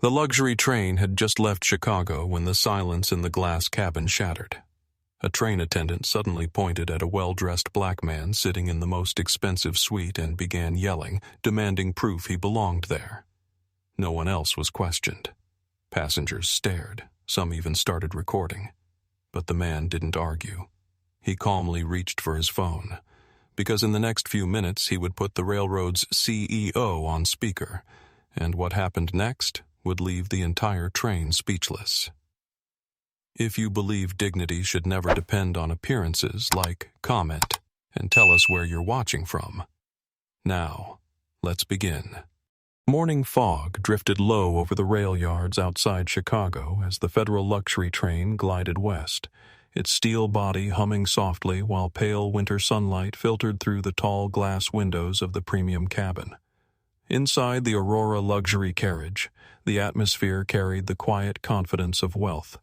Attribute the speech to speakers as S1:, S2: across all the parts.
S1: The luxury train had just left Chicago when the silence in the glass cabin shattered. A train attendant suddenly pointed at a well-dressed black man sitting in the most expensive suite and began yelling, demanding proof he belonged there. No one else was questioned. Passengers stared, some even started recording. But the man didn't argue. He calmly reached for his phone, because in the next few minutes he would put the railroad's CEO on speaker, and what happened next would leave the entire train speechless. If you believe dignity should never depend on appearances, like, comment, and tell us where you're watching from. Now, let's begin. Morning fog drifted low over the rail yards outside Chicago as the Federal luxury train glided west, its steel body humming softly while pale winter sunlight filtered through the tall glass windows of the premium cabin. Inside the Aurora luxury carriage, the atmosphere carried the quiet confidence of wealth.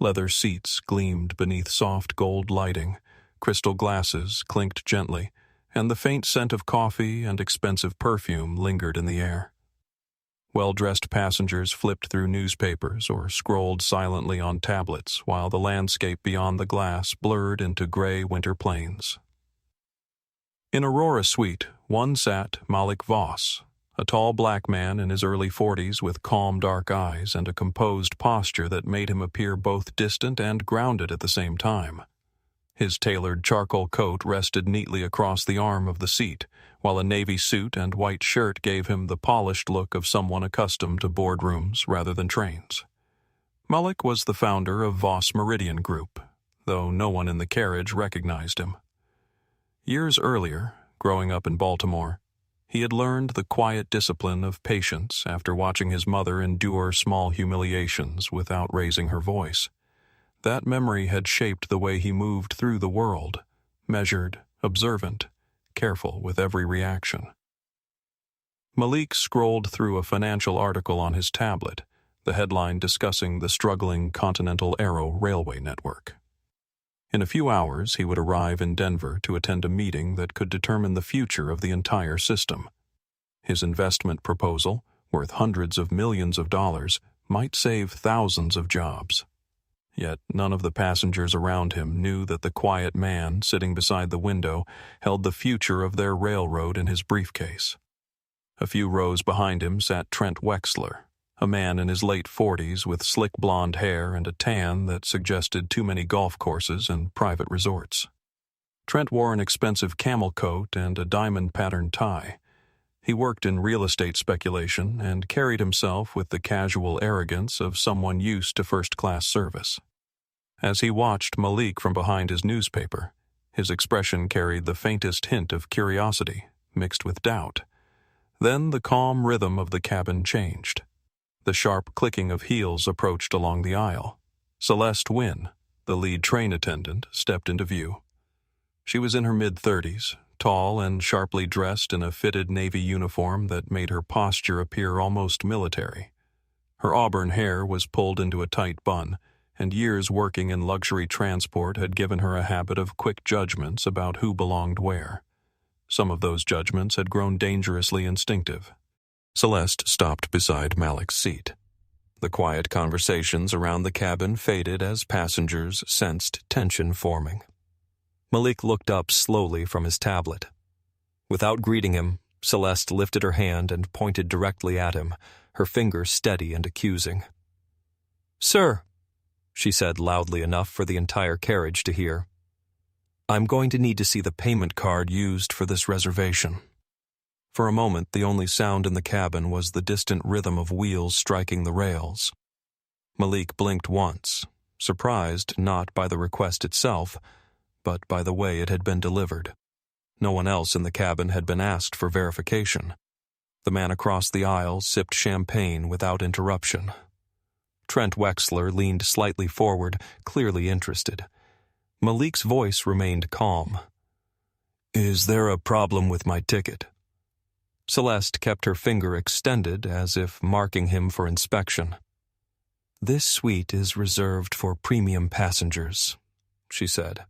S1: Leather seats gleamed beneath soft gold lighting, crystal glasses clinked gently, and the faint scent of coffee and expensive perfume lingered in the air. Well-dressed passengers flipped through newspapers or scrolled silently on tablets while the landscape beyond the glass blurred into gray winter plains. In Aurora Suite, one sat Malik Voss, a tall black man in his early 40s with calm dark eyes and a composed posture that made him appear both distant and grounded at the same time. His tailored charcoal coat rested neatly across the arm of the seat, while a navy suit and white shirt gave him the polished look of someone accustomed to boardrooms rather than trains. Malik was the founder of Voss Meridian Group, though no one in the carriage recognized him. Years earlier, growing up in Baltimore, he had learned the quiet discipline of patience after watching his mother endure small humiliations without raising her voice. That memory had shaped the way he moved through the world, measured, observant, careful with every reaction. Malik scrolled through a financial article on his tablet, the headline discussing the struggling Continental Aero Railway network. In a few hours, he would arrive in Denver to attend a meeting that could determine the future of the entire system. His investment proposal, worth hundreds of millions of dollars, might save thousands of jobs. Yet none of the passengers around him knew that the quiet man sitting beside the window held the future of their railroad in his briefcase. A few rows behind him sat Trent Wexler, a man in his late 40s with slick blonde hair and a tan that suggested too many golf courses and private resorts. Trent wore an expensive camel coat and a diamond-patterned tie. He worked in real estate speculation and carried himself with the casual arrogance of someone used to first-class service. As he watched Malik from behind his newspaper, his expression carried the faintest hint of curiosity, mixed with doubt. Then the calm rhythm of the cabin changed. The sharp clicking of heels approached along the aisle. Celeste Wynn, the lead train attendant, stepped into view. She was in her mid-30s, tall and sharply dressed in a fitted navy uniform that made her posture appear almost military. Her auburn hair was pulled into a tight bun, and years working in luxury transport had given her a habit of quick judgments about who belonged where. Some of those judgments had grown dangerously instinctive. Celeste stopped beside Malik's seat. The quiet conversations around the cabin faded as passengers sensed tension forming. Malik looked up slowly from his tablet. Without greeting him, Celeste lifted her hand and pointed directly at him, her finger steady and accusing. "Sir," she said loudly enough for the entire carriage to hear, "I'm going to need to see the payment card used for this reservation." For a moment, the only sound in the cabin was the distant rhythm of wheels striking the rails. Malik blinked once, surprised not by the request itself, but by the way it had been delivered. No one else in the cabin had been asked for verification. The man across the aisle sipped champagne without interruption. Trent Wexler leaned slightly forward, clearly interested. Malik's voice remained calm. "Is there a problem with my ticket?" Celeste kept her finger extended as if marking him for inspection. "This suite is reserved for premium passengers," she said.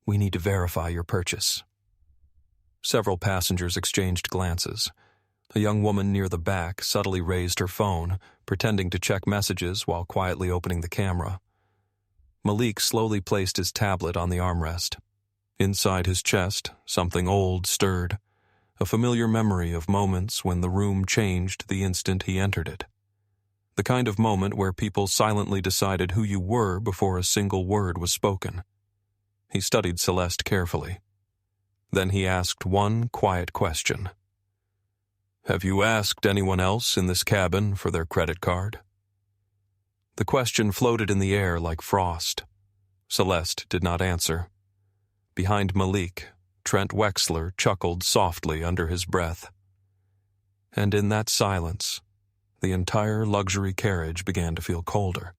S1: "We need to verify your purchase." Several passengers exchanged glances. A young woman near the back subtly raised her phone, pretending to check messages while quietly opening the camera. Malik slowly placed his tablet on the armrest. Inside his chest, something old stirred, a familiar memory of moments when the room changed the instant he entered it. The kind of moment where people silently decided who you were before a single word was spoken. He studied Celeste carefully. Then he asked one quiet question. "Have you asked anyone else in this cabin for their credit card?" The question floated in the air like frost. Celeste did not answer. Behind Malik, Trent Wexler chuckled softly under his breath. And in that silence, the entire luxury carriage began to feel colder.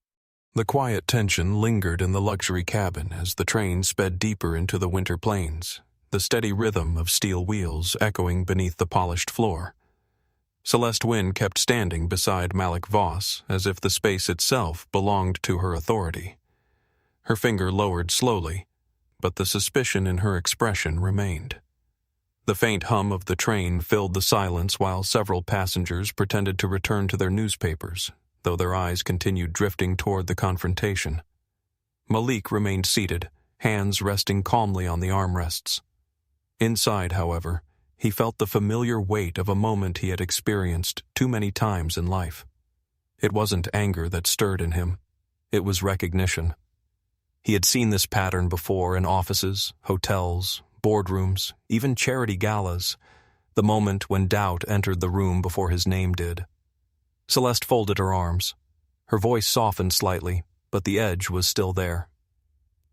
S1: The quiet tension lingered in the luxury cabin as the train sped deeper into the winter plains, the steady rhythm of steel wheels echoing beneath the polished floor. Celeste Wynne kept standing beside Malik Voss as if the space itself belonged to her authority. Her finger lowered slowly, but the suspicion in her expression remained. The faint hum of the train filled the silence while several passengers pretended to return to their newspapers, though their eyes continued drifting toward the confrontation. Malik remained seated, hands resting calmly on the armrests. Inside, however, he felt the familiar weight of a moment he had experienced too many times in life. It wasn't anger that stirred in him. It was recognition. He had seen this pattern before in offices, hotels, boardrooms, even charity galas, the moment when doubt entered the room before his name did. Celeste folded her arms. Her voice softened slightly, but the edge was still there.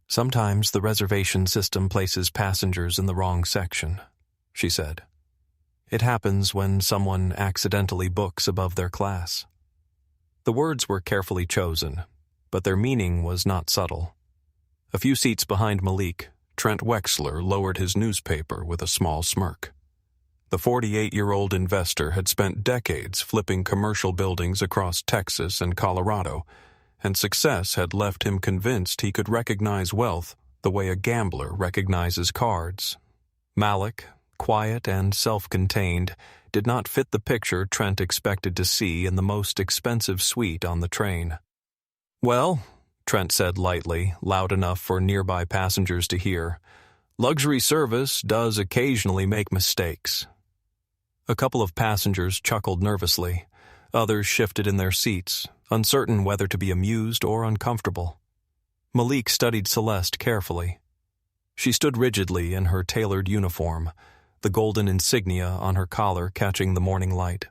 S1: "Sometimes the reservation system places passengers in the wrong section," she said. "It happens when someone accidentally books above their class." The words were carefully chosen, but their meaning was not subtle. A few seats behind Malik, Trent Wexler lowered his newspaper with a small smirk. The 48-year-old investor had spent decades flipping commercial buildings across Texas and Colorado, and success had left him convinced he could recognize wealth the way a gambler recognizes cards. Malik, quiet and self-contained, did not fit the picture Trent expected to see in the most expensive suite on the train. "Well," Trent said lightly, loud enough for nearby passengers to hear, "luxury service does occasionally make mistakes." A couple of passengers chuckled nervously. Others shifted in their seats, uncertain whether to be amused or uncomfortable. Malik studied Celeste carefully. She stood rigidly in her tailored uniform, the golden insignia on her collar catching the morning light.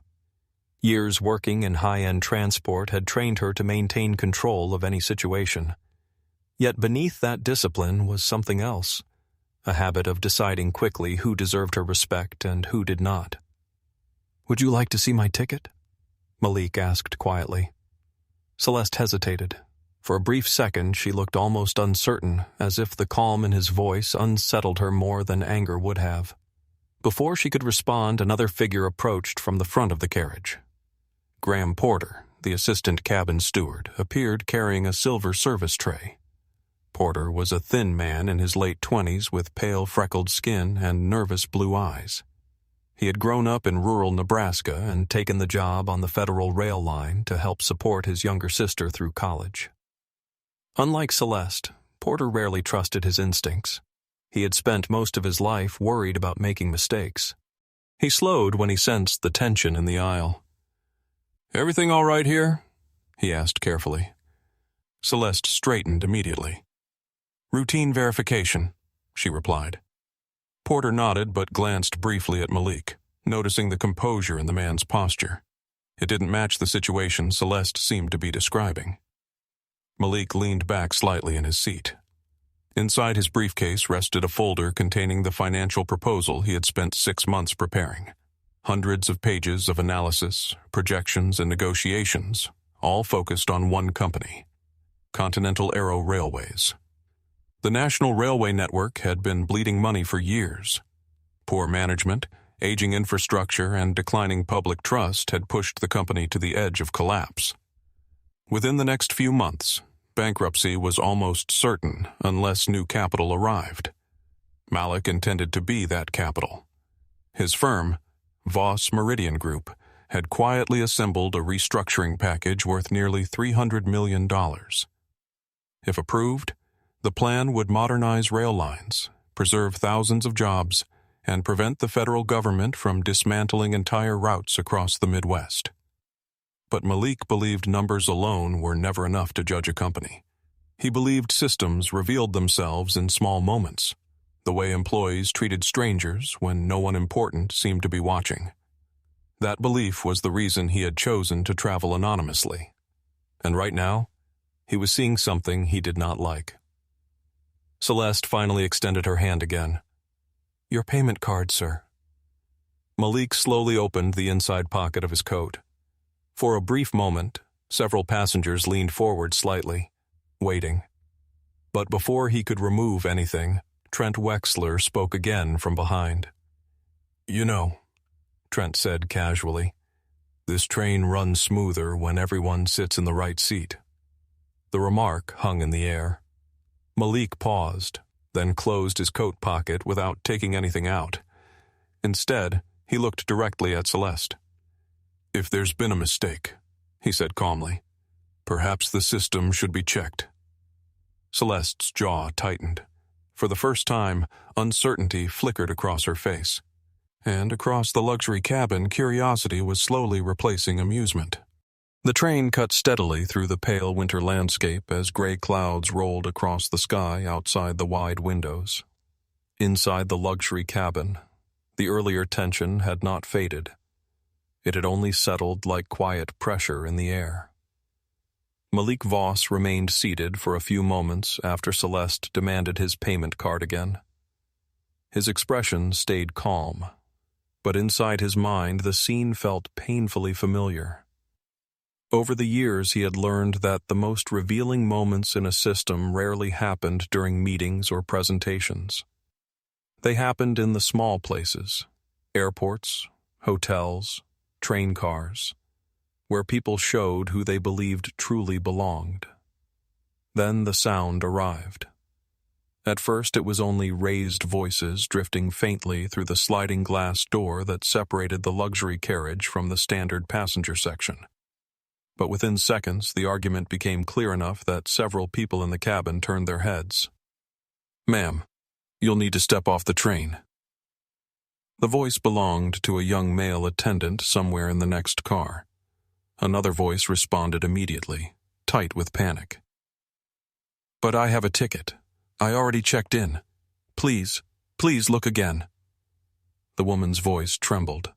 S1: Years working in high-end transport had trained her to maintain control of any situation. Yet beneath that discipline was something else, a habit of deciding quickly who deserved her respect and who did not. "Would you like to see my ticket?" Malik asked quietly. Celeste hesitated. For a brief second she looked almost uncertain, as if the calm in his voice unsettled her more than anger would have. Before she could respond, another figure approached from the front of the carriage. Graham Porter, the assistant cabin steward, appeared carrying a silver service tray. Porter was a thin man in his late 20s with pale freckled skin and nervous blue eyes. He had grown up in rural Nebraska and taken the job on the Federal Rail line to help support his younger sister through college. Unlike Celeste, Porter rarely trusted his instincts. He had spent most of his life worried about making mistakes. He slowed when he sensed the tension in the aisle. "Everything all right here?" he asked carefully. Celeste straightened immediately. "Routine verification," she replied. Porter nodded but glanced briefly at Malik, noticing the composure in the man's posture. It didn't match the situation Celeste seemed to be describing. Malik leaned back slightly in his seat. Inside his briefcase rested a folder containing the financial proposal he had spent 6 months preparing. Hundreds of pages of analysis, projections, and negotiations, all focused on one company, Continental Aero Railways. The National Railway Network had been bleeding money for years. Poor management, aging infrastructure, and declining public trust had pushed the company to the edge of collapse. Within the next few months, bankruptcy was almost certain unless new capital arrived. Malik intended to be that capital. His firm, Voss Meridian Group, had quietly assembled a restructuring package worth nearly $300 million. If approved, the plan would modernize rail lines, preserve thousands of jobs, and prevent the federal government from dismantling entire routes across the Midwest. But Malik believed numbers alone were never enough to judge a company. He believed systems revealed themselves in small moments, the way employees treated strangers when no one important seemed to be watching. That belief was the reason he had chosen to travel anonymously. And right now, he was seeing something he did not like. Celeste finally extended her hand again. "Your payment card, sir." Malik slowly opened the inside pocket of his coat. For a brief moment, several passengers leaned forward slightly, waiting. But before he could remove anything, Trent Wexler spoke again from behind. "You know," Trent said casually, "this train runs smoother when everyone sits in the right seat." The remark hung in the air. Malik paused, then closed his coat pocket without taking anything out. Instead, he looked directly at Celeste. "If there's been a mistake," he said calmly, "perhaps the system should be checked." Celeste's jaw tightened. For the first time, uncertainty flickered across her face. And across the luxury cabin, curiosity was slowly replacing amusement. The train cut steadily through the pale winter landscape as gray clouds rolled across the sky outside the wide windows. Inside the luxury cabin, the earlier tension had not faded. It had only settled like quiet pressure in the air. Malik Voss remained seated for a few moments after Celeste demanded his payment card again. His expression stayed calm, but inside his mind the scene felt painfully familiar. Over the years he had learned that the most revealing moments in a system rarely happened during meetings or presentations. They happened in the small places, airports, hotels, train cars, where people showed who they believed truly belonged. Then the sound arrived. At first it was only raised voices drifting faintly through the sliding glass door that separated the luxury carriage from the standard passenger section. But within seconds, the argument became clear enough that several people in the cabin turned their heads. "Ma'am, you'll need to step off the train." The voice belonged to a young male attendant somewhere in the next car. Another voice responded immediately, tight with panic. "But I have a ticket. I already checked in. Please look again." The woman's voice trembled.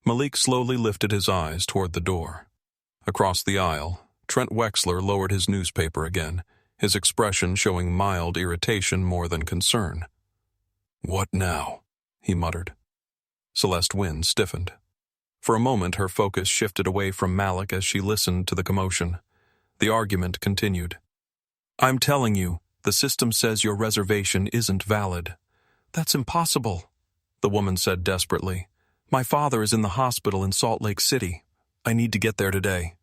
S1: Malik slowly lifted his eyes toward the door. Across the aisle, Trent Wexler lowered his newspaper again, his expression showing mild irritation more than concern. "What now?" he muttered. Celeste Wynne stiffened. For a moment her focus shifted away from Malik as she listened to the commotion. The argument continued. "I'm telling you, the system says your reservation isn't valid." "That's impossible," the woman said desperately. "My father is in the hospital in Salt Lake City. I need to get there today."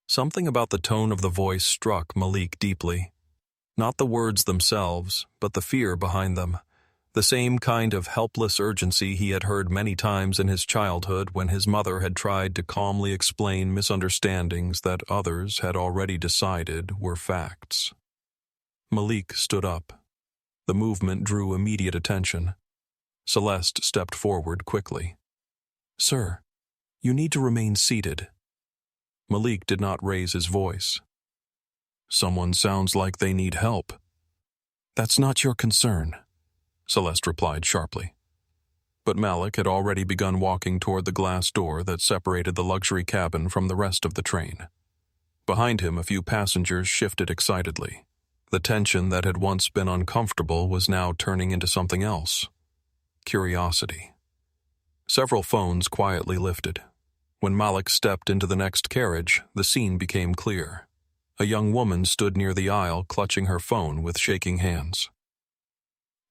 S1: Something about the tone of the voice struck Malik deeply. Not the words themselves, but the fear behind them. The same kind of helpless urgency he had heard many times in his childhood when his mother had tried to calmly explain misunderstandings that others had already decided were facts. Malik stood up. The movement drew immediate attention. Celeste stepped forward quickly. "Sir, you need to remain seated." Malik did not raise his voice. "Someone sounds like they need help." "That's not your concern," Celeste replied sharply. But Malik had already begun walking toward the glass door that separated the luxury cabin from the rest of the train. Behind him, a few passengers shifted excitedly. The tension that had once been uncomfortable was now turning into something else. Curiosity. Several phones quietly lifted. When Malik stepped into the next carriage, the scene became clear. A young woman stood near the aisle clutching her phone with shaking hands.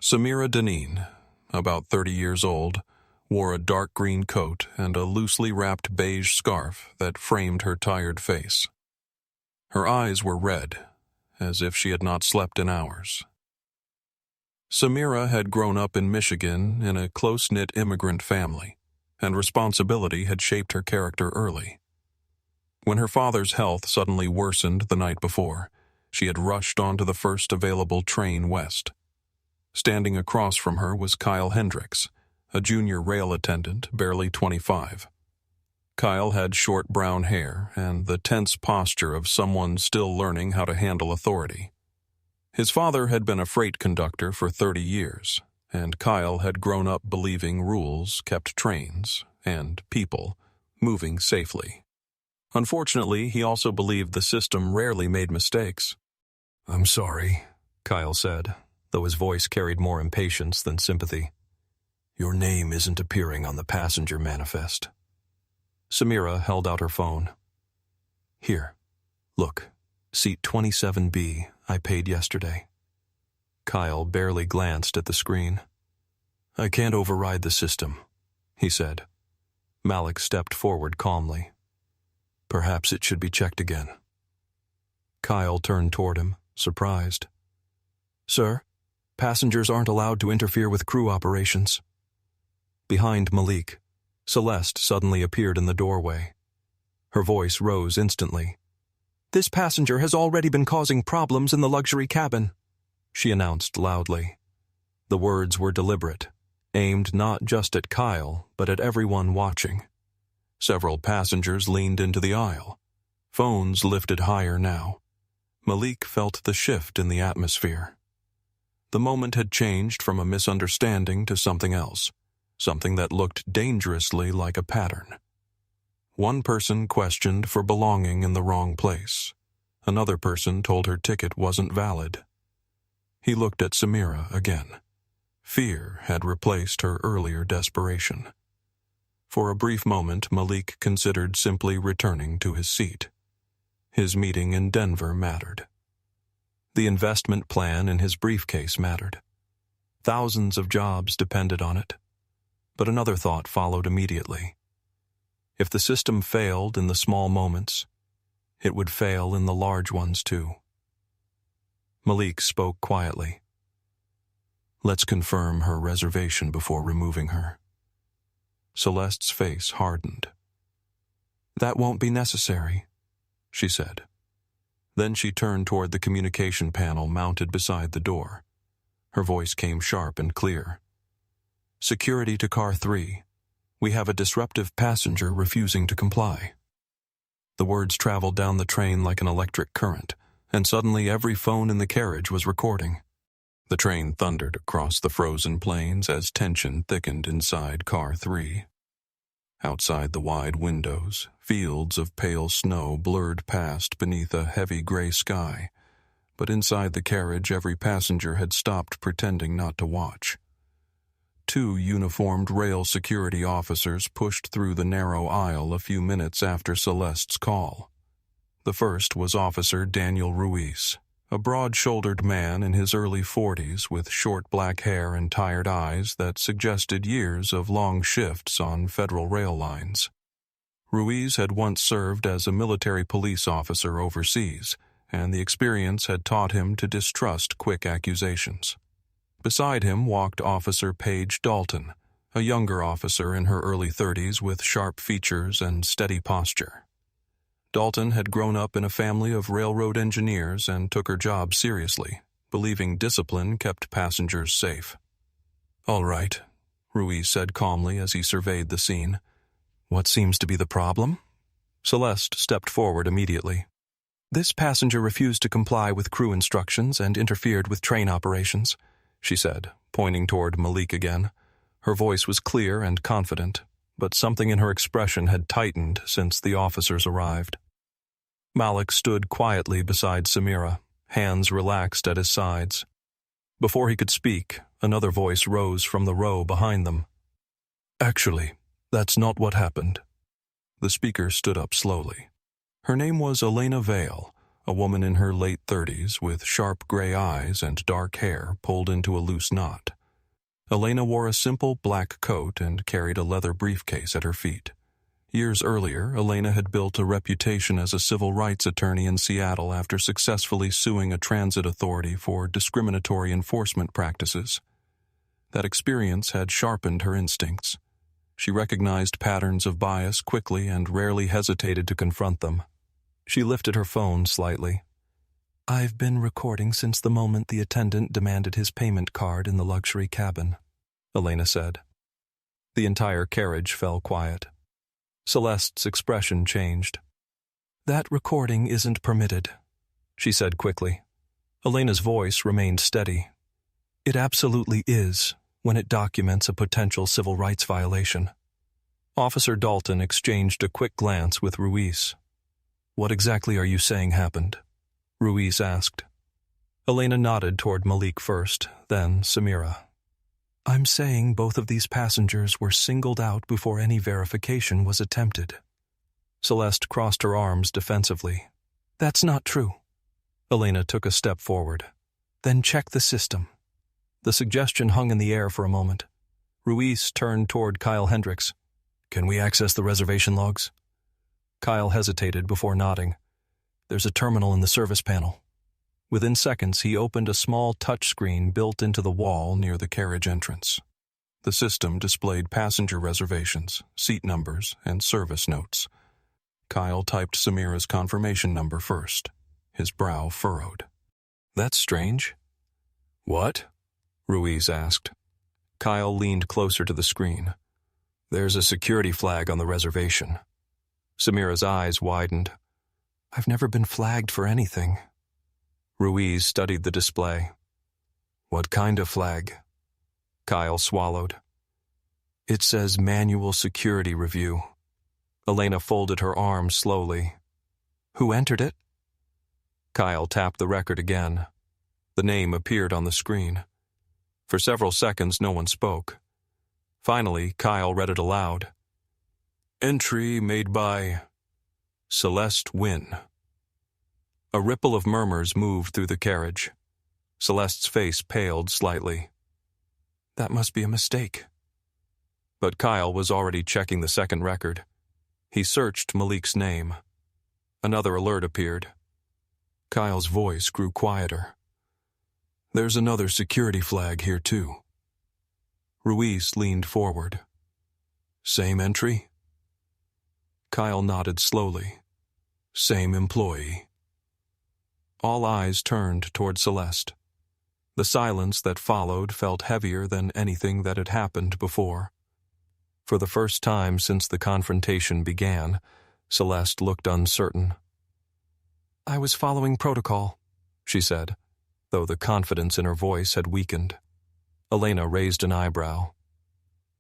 S1: Samira Deneen, about 30 years old, wore a dark green coat and a loosely wrapped beige scarf that framed her tired face. Her eyes were red, as if she had not slept in hours. Samira had grown up in Michigan in a close-knit immigrant family. and responsibility had shaped her character early. When her father's health suddenly worsened the night before, she had rushed onto the first available train west. Standing across from her was Kyle Hendricks, a junior rail attendant, barely 25. Kyle had short brown hair and the tense posture of someone still learning how to handle authority. His father had been a freight conductor for 30 years, and Kyle had grown up believing rules kept trains, and people, moving safely. Unfortunately, he also believed the system rarely made mistakes.
S2: "I'm sorry," Kyle said, though his voice carried more impatience than sympathy. "Your name isn't appearing on the passenger manifest."
S1: Samira held out her phone.
S2: "Here, look, seat 27B, I paid yesterday."
S1: Kyle barely glanced at the screen.
S2: "I can't override the system," he said.
S1: Malik stepped forward calmly.
S2: "Perhaps it should be checked again."
S1: Kyle turned toward him, surprised.
S2: "Sir, passengers aren't allowed to interfere with crew operations."
S1: Behind Malik, Celeste suddenly appeared in the doorway. Her voice rose instantly.
S2: "This passenger has already been causing problems in the luxury cabin," she announced loudly.
S1: The words were deliberate, aimed not just at Kyle, but at everyone watching. Several passengers leaned into the aisle. Phones lifted higher now. Malik felt the shift in the atmosphere. The moment had changed from a misunderstanding to something else, something that looked dangerously like a pattern. One person questioned for belonging in the wrong place. Another person told her ticket wasn't valid. He looked at Samira again. Fear had replaced her earlier desperation. For a brief moment, Malik considered simply returning to his seat. His meeting in Denver mattered. The investment plan in his briefcase mattered. Thousands of jobs depended on it. But another thought followed immediately. If the system failed in the small moments, it would fail in the large ones too. Malik spoke quietly. "Let's confirm her reservation before removing her." Celeste's face hardened.
S2: "That won't be necessary,"
S1: she said. Then she turned toward the communication panel mounted beside the door. Her voice came sharp and clear. "Security to car 3. We have a disruptive passenger refusing to comply." The words traveled down the train like an electric current, and suddenly every phone in the carriage was recording. The train thundered across the frozen plains as tension thickened inside car 3. Outside the wide windows, fields of pale snow blurred past beneath a heavy gray sky, but inside the carriage every passenger had stopped pretending not to watch. 2 uniformed rail security officers pushed through the narrow aisle a few minutes after Celeste's call. The first was Officer Daniel Ruiz, a broad-shouldered man in his early 40s with short black hair and tired eyes that suggested years of long shifts on federal rail lines. Ruiz had once served as a military police officer overseas, and the experience had taught him to distrust quick accusations. Beside him walked Officer Paige Dalton, a younger officer in her early 30s with sharp features and steady posture. Dalton had grown up in a family of railroad engineers and took her job seriously, believing discipline kept passengers safe.
S2: "All right," Ruiz said calmly as he surveyed the scene. "What seems to be the problem?"
S1: Celeste stepped forward immediately.
S2: "This passenger refused to comply with crew instructions and interfered with train operations," she said, pointing toward Malik again. Her voice was clear and confident, but something in her expression had tightened since the officers arrived. Malik stood quietly beside Samira, hands relaxed at his sides. Before he could speak, another voice rose from the row behind them. "Actually, that's not what happened."
S1: The speaker stood up slowly. Her name was Elena Vale, a woman in her late 30s with sharp gray eyes and dark hair pulled into a loose knot. Elena wore a simple black coat and carried a leather briefcase at her feet. Years earlier, Elena had built a reputation as a civil rights attorney in Seattle after successfully suing a transit authority for discriminatory enforcement practices. That experience had sharpened her instincts.
S2: She recognized patterns of bias quickly and rarely hesitated to confront them. She lifted her phone slightly. "I've been recording since the moment the attendant demanded his payment card in the luxury cabin," Elena said. The entire carriage fell quiet. Celeste's expression changed. "That recording isn't permitted," she said quickly. Elena's voice remained steady. "It absolutely is, when it documents a potential civil rights violation." Officer Dalton exchanged a quick glance with Ruiz. "What exactly are you saying happened?" Ruiz asked. Elena nodded toward Malik first, then Samira. "I'm saying both of these passengers were singled out before any verification was attempted." Celeste crossed her arms defensively. "That's not true." Elena took a step forward. "Then check the system." The suggestion hung in the air for a moment. Ruiz turned toward Kyle Hendricks. "Can we access the reservation logs?" Kyle hesitated before nodding. "There's a terminal in the service panel." Within seconds, he opened a small touchscreen built into the wall near the carriage entrance. The system displayed passenger reservations, seat numbers, and service notes. Kyle typed Samira's confirmation number first. His brow furrowed. "That's strange." "What?" Ruiz asked. Kyle leaned closer to the screen. "There's a security flag on the reservation." Samira's eyes widened. "I've never been flagged for anything." Ruiz studied the display. "What kind of flag?" Kyle swallowed. "It says manual security review." Elena folded her arms slowly. "Who entered it?" Kyle tapped the record again. The name appeared on the screen. For several seconds, no one spoke. Finally, Kyle read it aloud. "Entry made by Celeste Wynn." A ripple of murmurs moved through the carriage. Celeste's face paled slightly. "That must be a mistake." But Kyle was already checking the second record. He searched Malik's name. Another alert appeared. Kyle's voice grew quieter. "There's another security flag here, too." Ruiz leaned forward. "Same entry?" Kyle nodded slowly. "Same employee." All eyes turned toward Celeste. The silence that followed felt heavier than anything that had happened before. For the first time since the confrontation began, Celeste looked uncertain. "I was following protocol," she said, though the confidence in her voice had weakened. Elena raised an eyebrow.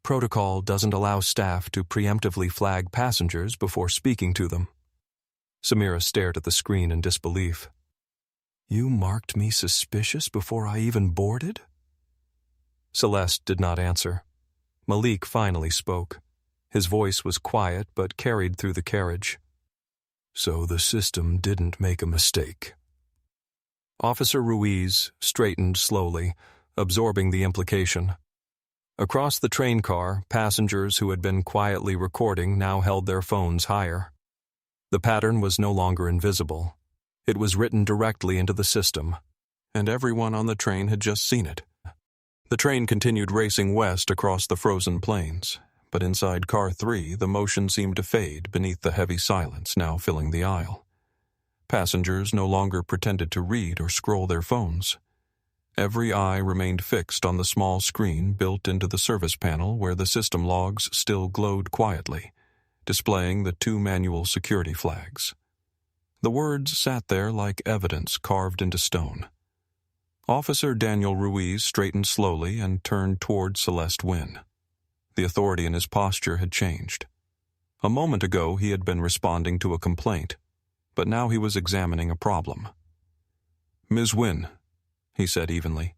S2: "Protocol doesn't allow staff to preemptively flag passengers before speaking to them." Samira stared at the screen in disbelief. "You marked me suspicious before I even boarded?" Celeste did not answer. Malik finally spoke. His voice was quiet but carried through the carriage. "So the system didn't make a mistake." Officer Ruiz straightened slowly, absorbing the implication. Across the train car, passengers who had been quietly recording now held their phones higher. The pattern was no longer invisible. It was written directly into the system, and everyone on the train had just seen it. The train continued racing west across the frozen plains, but inside Car 3 the motion seemed to fade beneath the heavy silence now filling the aisle. Passengers no longer pretended to read or scroll their phones. Every eye remained fixed on the small screen built into the service panel where the system logs still glowed quietly, displaying the 2 manual security flags. The words sat there like evidence carved into stone. Officer Daniel Ruiz straightened slowly and turned toward Celeste Wynn. The authority in his posture had changed. A moment ago he had been responding to a complaint, but now he was examining a problem. "Ms. Wynn," he said evenly,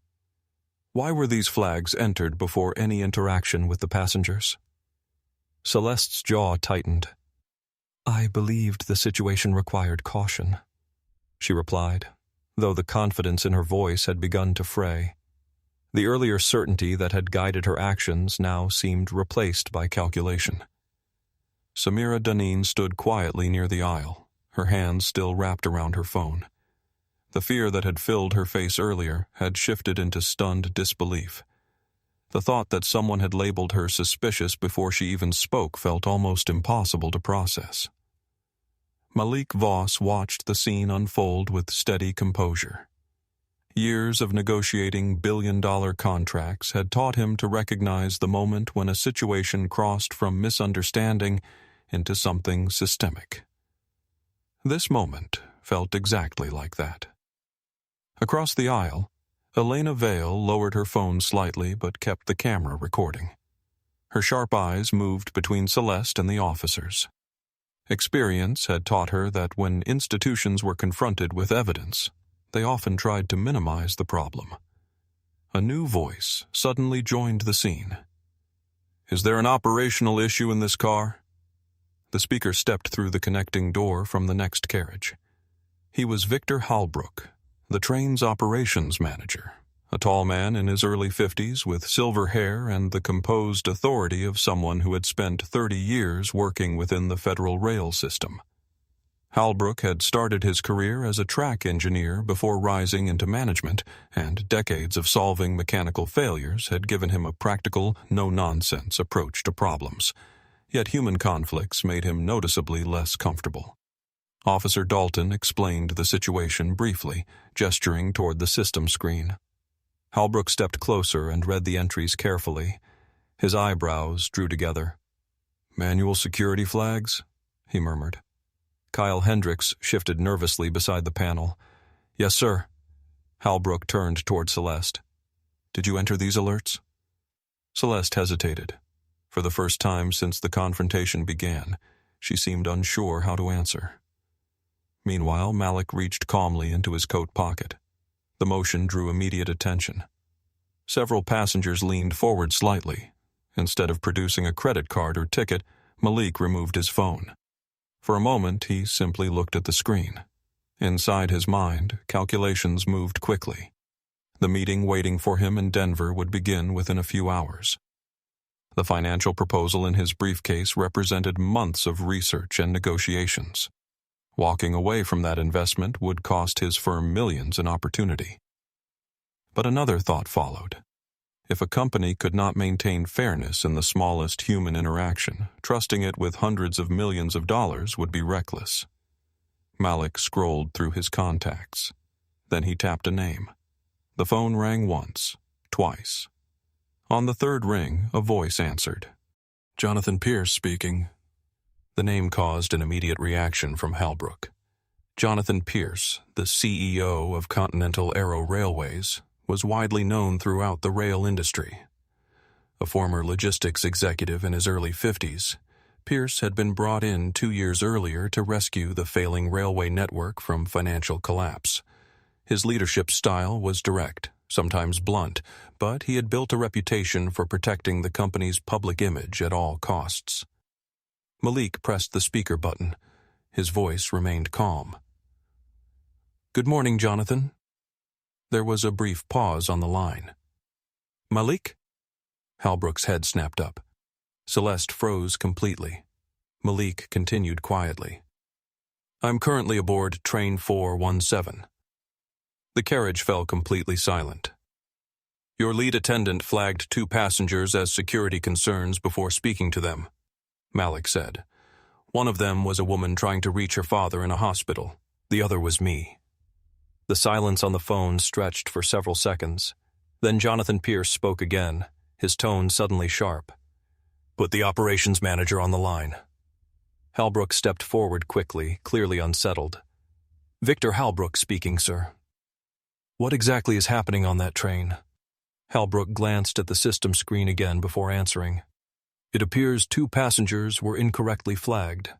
S2: "why were these flags entered before any interaction with the passengers?" Celeste's jaw tightened. "I believed the situation required caution," she replied, though the confidence in her voice had begun to fray. The earlier certainty that had guided her actions now seemed replaced by calculation. Samira Duneen stood quietly near the aisle, her hands still wrapped around her phone. The fear that had filled her face earlier had shifted into stunned disbelief. The thought that someone had labeled her suspicious before she even spoke felt almost impossible to process. Malik Voss watched the scene unfold with steady composure. Years of negotiating billion-dollar contracts had taught him to recognize the moment when a situation crossed from misunderstanding into something systemic. This moment felt exactly like that. Across the aisle, Elena Vale lowered her phone slightly but kept the camera recording. Her sharp eyes moved between Celeste and the officers. Experience had taught her that when institutions were confronted with evidence, they often tried to minimize the problem. A new voice suddenly joined the scene. "Is there an operational issue in this car?" The speaker stepped through the connecting door from the next carriage. He was Victor Halbrook, the train's operations manager, a tall man in his early 50s with silver hair and the composed authority of someone who had spent 30 years working within the federal rail system. Halbrook had started his career as a track engineer before rising into management, and decades of solving mechanical failures had given him a practical, no-nonsense approach to problems. Yet human conflicts made him noticeably less comfortable. Officer Dalton explained the situation briefly, gesturing toward the system screen. Halbrook stepped closer and read the entries carefully. His eyebrows drew together. "Manual security flags?" he murmured. Kyle Hendricks shifted nervously beside the panel. "Yes, sir." Halbrook turned toward Celeste. "Did you enter these alerts?" Celeste hesitated. For the first time since the confrontation began, she seemed unsure how to answer. Meanwhile, Malik reached calmly into his coat pocket. The motion drew immediate attention. Several passengers leaned forward slightly. Instead of producing a credit card or ticket, Malik removed his phone. For a moment, he simply looked at the screen. Inside his mind, calculations moved quickly. The meeting waiting for him in Denver would begin within a few hours. The financial proposal in his briefcase represented months of research and negotiations. Walking away from that investment would cost his firm millions in opportunity. But another thought followed. If a company could not maintain fairness in the smallest human interaction, trusting it with hundreds of millions of dollars would be reckless. Malik scrolled through his contacts. Then he tapped a name. The phone rang once, twice. On the third ring, a voice answered. "Jonathan Pierce speaking." The name caused an immediate reaction from Halbrook. Jonathan Pierce, the CEO of Continental Aero Railways, was widely known throughout the rail industry. A former logistics executive in his early 50s, Pierce had been brought in 2 years earlier to rescue the failing railway network from financial collapse. His leadership style was direct, sometimes blunt, but he had built a reputation for protecting the company's public image at all costs. Malik pressed the speaker button. His voice remained calm. "Good morning, Jonathan." There was a brief pause on the line. "Malik?" Halbrook's head snapped up. Celeste froze completely. Malik continued quietly. "I'm currently aboard train 417. The carriage fell completely silent. "Your lead attendant flagged 2 passengers as security concerns before speaking to them," Malik said. "One of them was a woman trying to reach her father in a hospital. The other was me." The silence on the phone stretched for several seconds. Then Jonathan Pierce spoke again, his tone suddenly sharp. "Put the operations manager on the line." Halbrook stepped forward quickly, clearly unsettled. "Victor Halbrook speaking, sir." "What exactly is happening on that train?" Halbrook glanced at the system screen again before answering. "It appears 2 passengers were incorrectly flagged."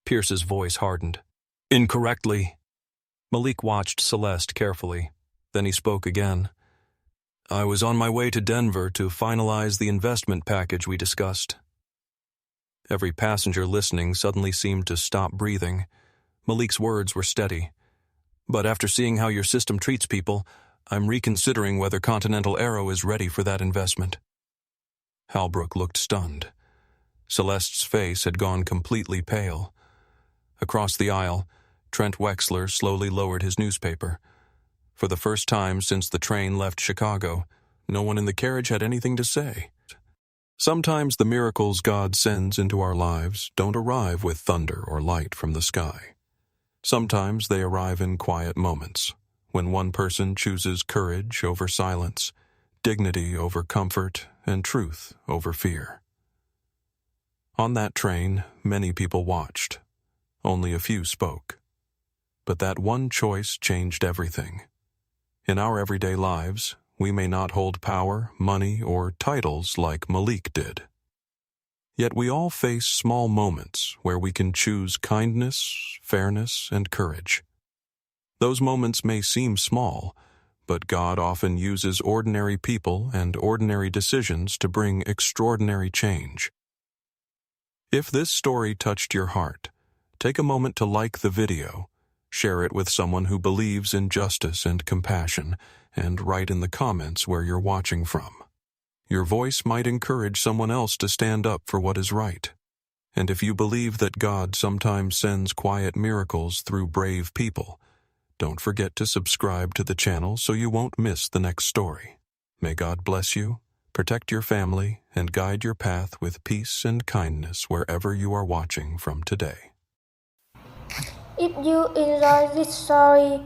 S2: Pierce's voice hardened. "Incorrectly?" Malik watched Celeste carefully. Then he spoke again. "I was on my way to Denver to finalize the investment package we discussed." Every passenger listening suddenly seemed to stop breathing. Malik's words were steady. "But after seeing how your system treats people, I'm reconsidering whether Continental Aero is ready for that investment." Halbrook looked stunned. Celeste's face had gone completely pale. Across the aisle, Trent Wexler slowly lowered his newspaper. For the first time since the train left Chicago,
S1: No one in the carriage had anything to say. Sometimes the miracles God sends into our lives don't arrive with thunder or light from the sky. Sometimes they arrive in quiet moments, when one person chooses courage over silence, dignity over comfort, and truth over fear. On that train, many people watched. Only a few spoke. But that one choice changed everything. In our everyday lives, we may not hold power, money, or titles like Malik did. Yet we all face small moments where we can choose kindness, fairness, and courage. Those moments may seem small, but God often uses ordinary people and ordinary decisions to bring extraordinary change. If this story touched your heart, take a moment to like the video, share it with someone who believes in justice and compassion, and write in the comments where you're watching from. Your voice might encourage someone else to stand up for what is right. And if you believe that God sometimes sends quiet miracles through brave people, don't forget to subscribe to the channel so you won't miss the next story. May God bless you, protect your family, and guide your path with peace and kindness wherever you are watching from today.
S3: If you enjoyed this story,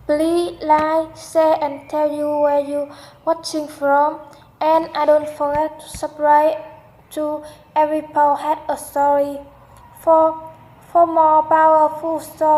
S3: please like, share, and tell you where you're watching from. And don't forget to subscribe to Every Paw Has a Story for more powerful stories.